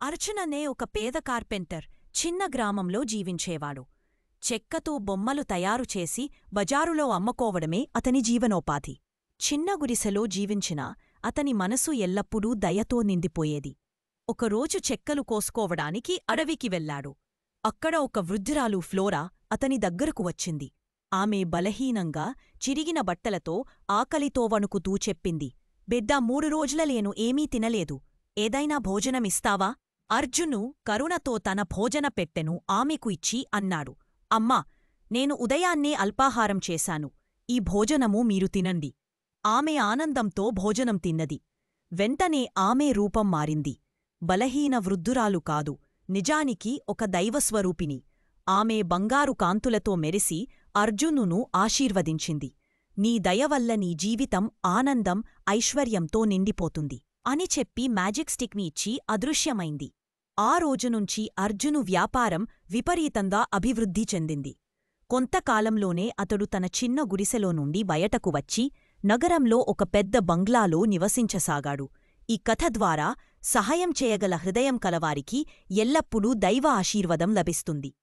అర్జుననే ఒక పేద కార్పెంటర్ చిన్న గ్రామంలో జీవించేవాడు. చెక్కతో బొమ్మలు తయారుచేసి బజారులో అమ్మకోవడమే అతని జీవనోపాధి. చిన్న గుడిసెలో జీవించిన అతని మనసు ఎల్లప్పుడూ దయతో నిండిపోయేది. ఒకరోజు చెక్కలు కోసుకోవడానికి అడవికి వెళ్లాడు. అక్కడ ఒక వృద్ధురాలు ఫ్లోరా అతని దగ్గరకు వచ్చింది. ఆమె బలహీనంగా చిరిగిన బట్టలతో ఆకలితో వణుకుతూ చెప్పింది, బిడ్డా 3 రోజులలేను ఏమీ తినలేదు. ఏదైనా భోజనమిస్తావా? అర్జును కరుణతో తన భోజన పెట్టెను ఆమెకు ఇచ్చి అన్నాడు, అమ్మా, నేను ఉదయాన్నే అల్పాహారం చేశాను. ఈ భోజనము మీరు తినండి. ఆమె ఆనందంతో భోజనం తిన్నది. వెంటనే ఆమె రూపం మారింది. బలహీన వృద్ధురాలు కాదు, నిజానికి ఒక దైవస్వరూపిణి. ఆమె బంగారు కాంతులతో మెరిసి అర్జునును ఆశీర్వదించింది. నీ దయవల్ల నీ జీవితం ఆనందం, ఐశ్వర్యంతో నిండిపోతుంది అని చెప్పి మ్యాజిక్ స్టిక్ని ఇచ్చి అదృశ్యమైంది. ఆ రోజునుంచి అర్జును వ్యాపారం విపరీతంగా అభివృద్ధి చెందింది. కొంతకాలంలోనే అతడు తన చిన్న గుడిసెలో నుండి బయటకు వచ్చి నగరంలో ఒక పెద్ద బంగ్లాలో నివసించసాగాడు. ఈ కథ ద్వారా సహాయం చేయగల హృదయం కలవారికి ఎల్లప్పుడూ దైవ ఆశీర్వాదం లభిస్తుంది.